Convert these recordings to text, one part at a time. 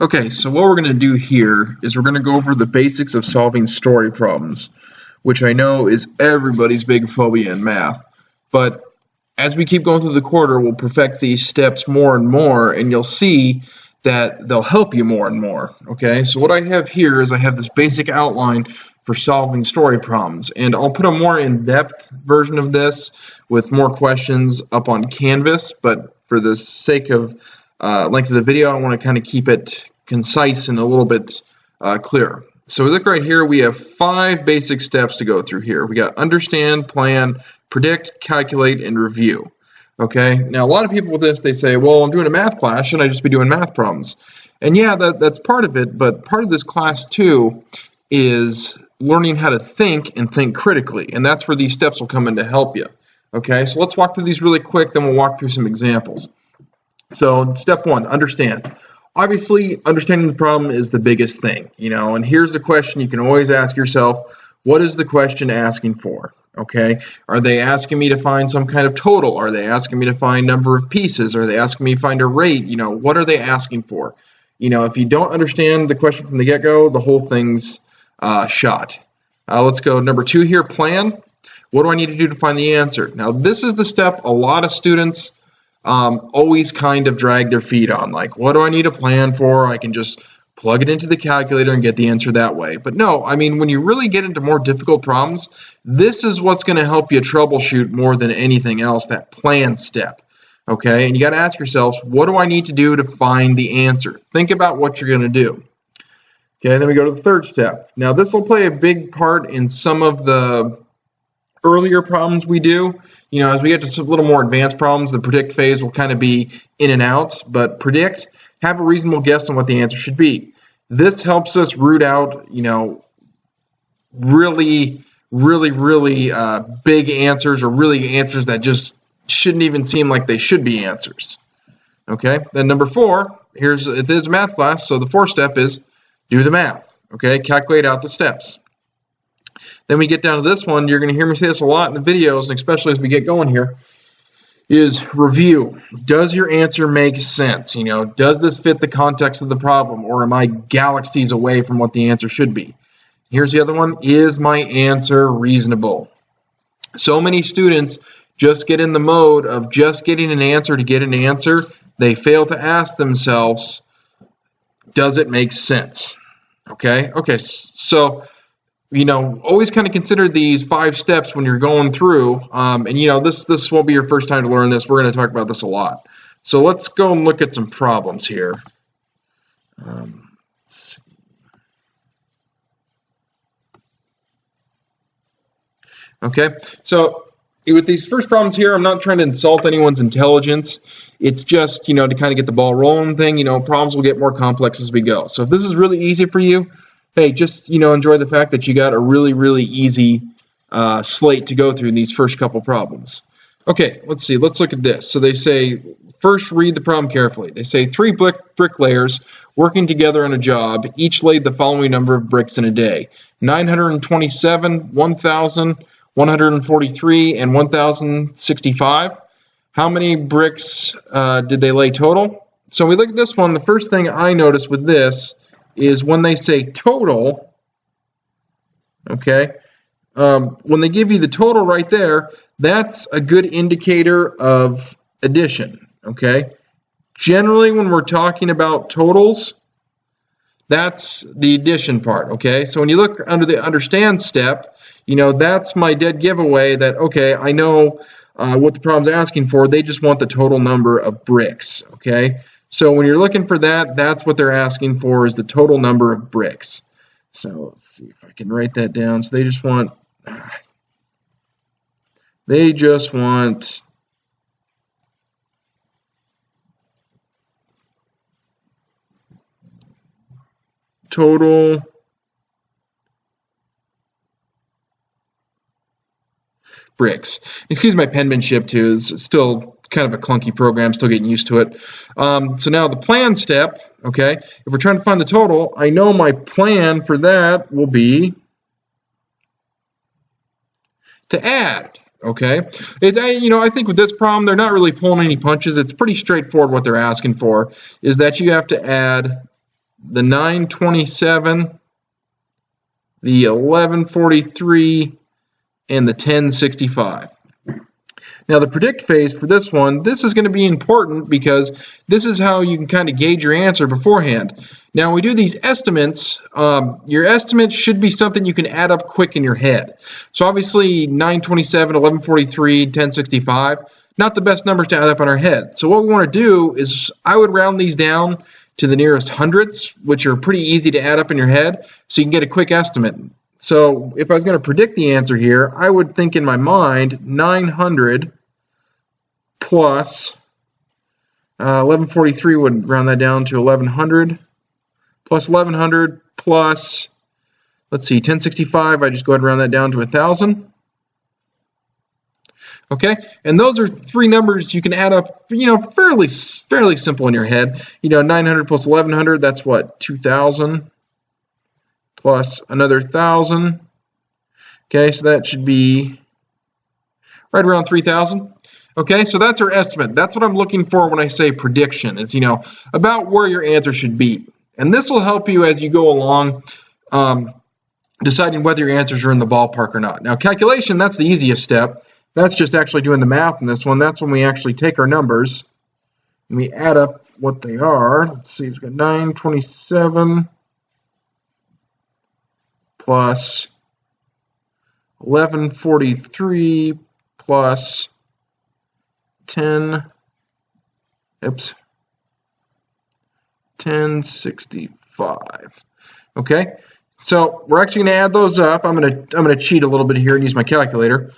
Okay, so what we're going to do here is we're going to go over the basics of solving story problems, which I know is everybody's big phobia in math. But as we keep going through the quarter, we'll perfect these steps more and more, and you'll see that they'll help you more and more. Okay, so what I have here is I have this basic outline for solving story problems, and I'll put a more in-depth version of this with more questions up on Canvas, but for the sake of length of the video, I want to kind of keep it concise and a little bit clearer. So we look right here, we have 5 basic steps to go through here. We got understand, plan, predict, calculate, and review. Okay, now a lot of people with this, they say, well, I'm doing a math class, shouldn't I just be doing math problems? And yeah, that's part of it, but part of this class too is learning how to think and think critically, and that's where these steps will come in to help you. Okay, so let's walk through these really quick, then we'll walk through some examples. So step 1, understand. Obviously, understanding the problem is the biggest thing, and here's the question you can always ask yourself: what is the question asking for? Okay, are they asking me to find some kind of total? Are they asking me to find number of pieces? Are they asking me to find a rate? What are they asking for? If you don't understand the question from the get-go, the whole thing's shot. Let's go number 2 here, plan. What do I need to do to find the answer? Now, this is the step a lot of students always kind of drag their feet on. Like, what do I need a plan for? I can just plug it into the calculator and get the answer that way. But no, I mean, when you really get into more difficult problems, this is what's going to help you troubleshoot more than anything else, that plan step. Okay, and you got to ask yourselves, what do I need to do to find the answer? Think about what you're going to do. Okay, then we go to the 3rd step. Now, this will play a big part in some of the earlier problems we do. As we get to some little more advanced problems, the predict phase will kind of be in and out, but predict, have a reasonable guess on what the answer should be. This helps us root out, really big answers, or really answers that just shouldn't even seem like they should be answers. Okay, then number 4, it is a math class, so the 4th step is do the math. Okay, calculate out the steps. Then we get down to this one. You're going to hear me say this a lot in the videos, and especially as we get going here, is review. Does your answer make sense? Does this fit the context of the problem, or am I galaxies away from what the answer should be? Here's the other one. Is my answer reasonable? So many students just get in the mode of just getting an answer to get an answer. They fail to ask themselves, does it make sense? Okay, so always kind of consider these 5 steps when you're going through, and this won't be your first time to learn this. We're going to talk about this a lot. So let's go and look at some problems here. Okay, so with these first problems here, I'm not trying to insult anyone's intelligence. It's just, to kind of get the ball rolling thing. Problems will get more complex as we go. So if this is really easy for you, hey, just, enjoy the fact that you got a really easy slate to go through in these first couple problems. Okay, let's see. Let's look at this. So they say, first read the problem carefully. They say 3 bricklayers working together on a job each laid the following number of bricks in a day: 927, 1,143, and 1,065. How many bricks did they lay total? So we look at this one. The first thing I notice with this is when they say total, okay, when they give you the total right there, that's a good indicator of addition, okay? Generally, when we're talking about totals, that's the addition part, okay? So when you look under the understand step, that's my dead giveaway that, okay, I know what the problem's asking for. They just want the total number of bricks, okay? So when you're looking for that, that's what they're asking for, is the total number of bricks. So let's see if I can write that down. So they just want total bricks. Excuse my penmanship too. It's still kind of a clunky program, still getting used to it. So now the plan step, okay, if we're trying to find the total, I know my plan for that will be to add, okay? I think with this problem, they're not really pulling any punches. It's pretty straightforward what they're asking for, is that you have to add the 927, the 1143, and the 1065. Now the predict phase for this one, this is going to be important because this is how you can kind of gauge your answer beforehand. Now when we do these estimates, your estimate should be something you can add up quick in your head. So obviously 927, 1143, 1065, not the best numbers to add up in our head. So what we want to do is I would round these down to the nearest hundreds, which are pretty easy to add up in your head, so you can get a quick estimate. So if I was going to predict the answer here, I would think in my mind 900 plus 1143 would round that down to 1100 plus 1100 plus, let's see, 1065. I just go ahead and round that down to 1000. Okay, and those are three numbers you can add up, fairly simple in your head. 900 plus 1100, that's what, 2000 plus another 1000. Okay, so that should be right around 3000. Okay, so that's our estimate. That's what I'm looking for when I say prediction, is about where your answer should be. And this will help you as you go along deciding whether your answers are in the ballpark or not. Now calculation, that's the easiest step. That's just actually doing the math in this one. That's when we actually take our numbers and we add up what they are. Let's see, we've got 927 plus 1143 plus 1065. Okay, so we're actually going to add those up. I'm going to cheat a little bit here and use my calculator.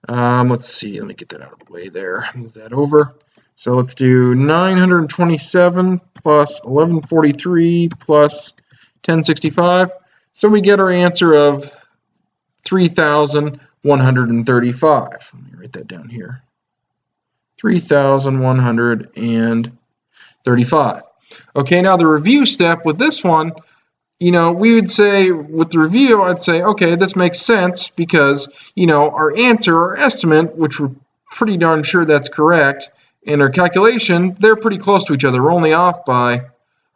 Let's see, let me get that out of the way there. Move that over. So let's do 927 plus 1143 plus 1065. So we get our answer of 3,135. Let me write that down here. 3,135. Okay, now the review step with this one, we would say, with the review, I'd say, okay, this makes sense because, our answer, our estimate, which we're pretty darn sure that's correct, and our calculation, they're pretty close to each other. We're only off by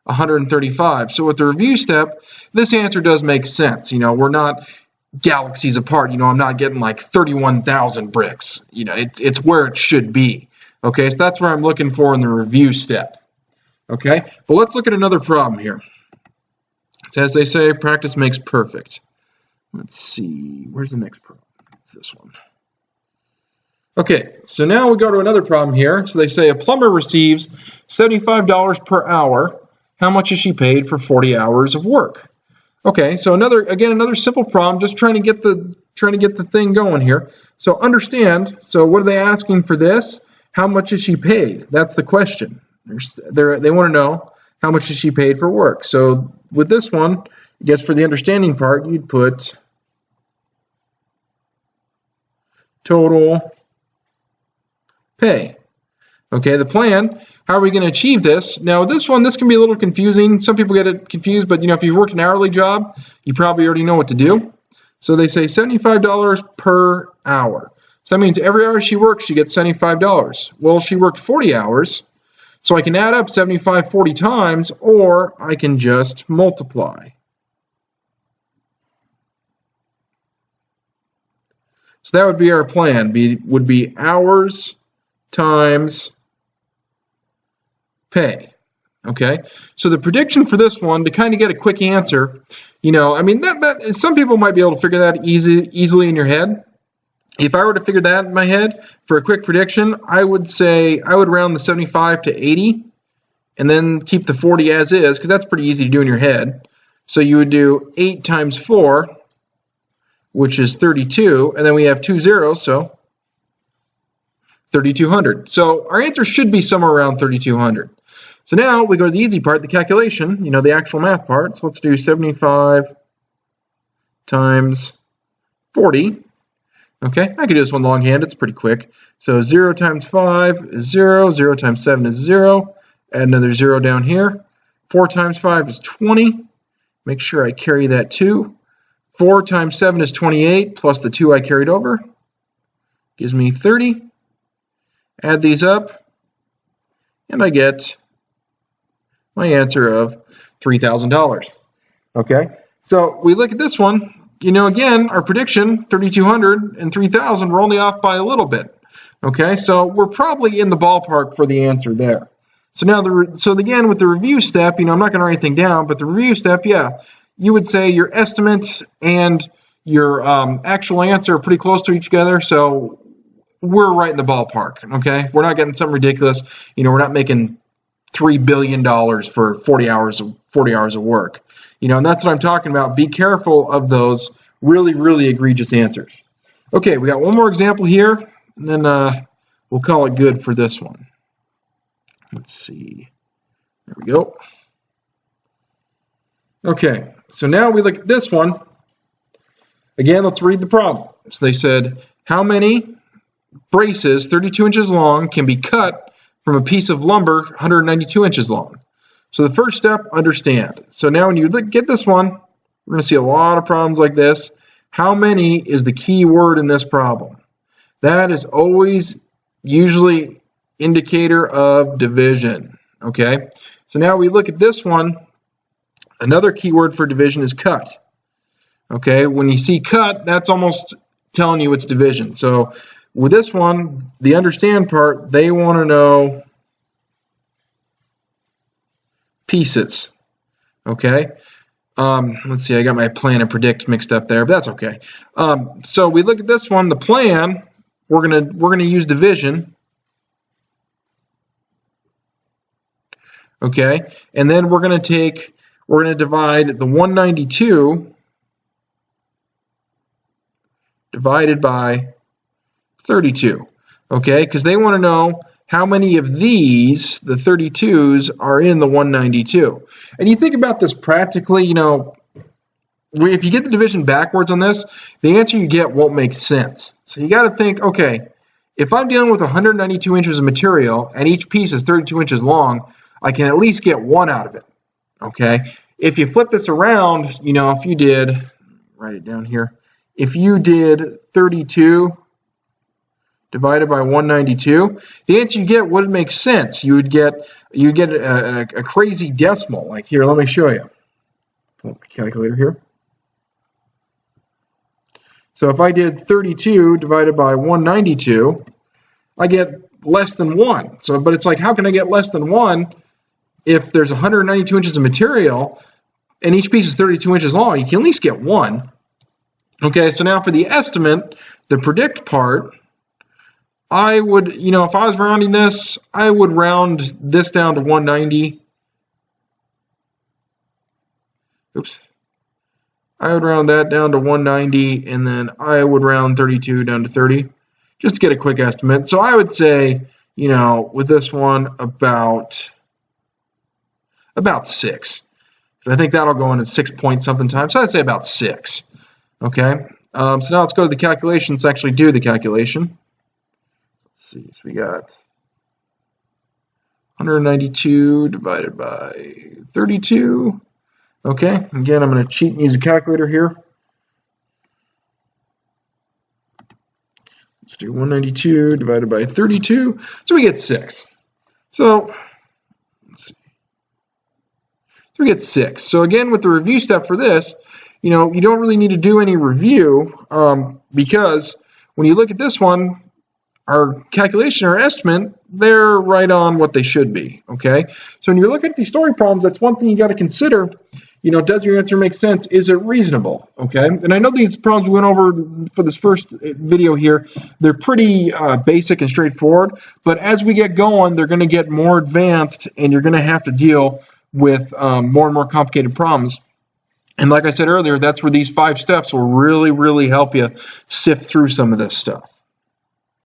135. So with the review step, this answer does make sense. We're not galaxies apart. I'm not getting like 31,000 bricks. It's where it should be. Okay, so that's where I'm looking for in the review step. Okay, but let's look at another problem here. So as they say, practice makes perfect. Let's see, where's the next problem? It's this one. Okay, so now we go to another problem here. So they say a plumber receives $75 per hour. How much is she paid for 40 hours of work? Okay, so another simple problem, just trying to get the thing going here. So understand, so what are they asking for this? How much is she paid? That's the question. They want to know how much is she paid for work. So with this one, I guess for the understanding part, you'd put total pay. Okay, the plan, how are we going to achieve this? Now this one, this can be a little confusing. Some people get it confused, but if you've worked an hourly job, you probably already know what to do. So they say $75 per hour. So that means every hour she works, she gets $75. Well, she worked 40 hours. So I can add up 75 40 times, or I can just multiply. So that would be our plan, would be hours times pay. Okay, so the prediction for this one, to kind of get a quick answer, some people might be able to figure that easily in your head. If I were to figure that in my head for a quick prediction, I would say I would round the 75 to 80 and then keep the 40 as is, because that's pretty easy to do in your head. So you would do 8 times 4, which is 32, and then we have 2 zeros, so 3,200. So our answer should be somewhere around 3,200. So now we go to the easy part, the calculation, the actual math part. So let's do 75 times 40. Okay, I can do this one longhand. It's pretty quick. So 0 times 5 is 0. 0 times 7 is 0. Add another 0 down here. 4 times 5 is 20. Make sure I carry that 2. 4 times 7 is 28, plus the 2 I carried over. Gives me 30. Add these up, and I get my answer of $3,000. Okay, so we look at this one. Again, our prediction, 3,200 and 3,000, we're only off by a little bit. Okay, so we're probably in the ballpark for the answer there. So now, again, with the review step, I'm not going to write anything down, but the review step, yeah, you would say your estimate and your actual answer are pretty close to each other, so we're right in the ballpark. Okay, we're not getting something ridiculous. We're not making $3 billion for 40 hours of work. And that's what I'm talking about. Be careful of those really, really egregious answers. Okay, we got one more example here, and then we'll call it good for this one. Let's see. There we go. Okay, so now we look at this one. Again, let's read the problem. So they said, how many braces 32 inches long can be cut from a piece of lumber 192 inches long? So the first step, understand. So now when you get this one, we're going to see a lot of problems like this. How many is the key word in this problem? That is always usually indicator of division. Okay, so now we look at this one. Another key word for division is cut. Okay, when you see cut, that's almost telling you it's division. So with this one, the understand part, they want to know pieces. Okay, let's see, I got my plan and predict mixed up there, but that's okay. So we look at this one, the plan, we're gonna use division. Okay, and then we're gonna divide the 192 divided by 32. Okay, because they want to know how many of these, the 32s, are in the 192. And you think about this practically, if you get the division backwards on this, the answer you get won't make sense. So you got to think, okay, if I'm dealing with 192 inches of material and each piece is 32 inches long, I can at least get one out of it. Okay, if you flip this around, if you did, write it down here, if you did 32 divided by 192, the answer you get wouldn't make sense. You would get a crazy decimal. Like here, let me show you. Pull up my calculator here. So if I did 32 divided by 192, I get less than 1. So, but it's like, how can I get less than 1 if there's 192 inches of material and each piece is 32 inches long? You can at least get 1. Okay, so now for the estimate, the predict part, I would, if I was rounding this, I would round this down to 190. Oops. I would round that down to 190, and then I would round 32 down to 30, just to get a quick estimate. So I would say, with this one, about 6. Because I think that'll go in at 6 point something times. So I'd say about 6. Okay. So now let's go to the calculation. Let's actually do the calculation. Let's see. So we got 192 divided by 32. Okay. Again, I'm going to cheat and use a calculator here. Let's do 192 divided by 32. So we get 6. So let's see. So we get 6. So again, with the review step for this, you don't really need to do any review because when you look at this one, our calculation or estimate, they're right on what they should be. Okay. So when you look at these story problems, that's one thing you got to consider. Does your answer make sense? Is it reasonable? Okay. And I know these problems we went over for this first video here, they're pretty basic and straightforward, but as we get going, they're going to get more advanced and you're going to have to deal with more and more complicated problems. And like I said earlier, that's where these 5 steps will really, really help you sift through some of this stuff.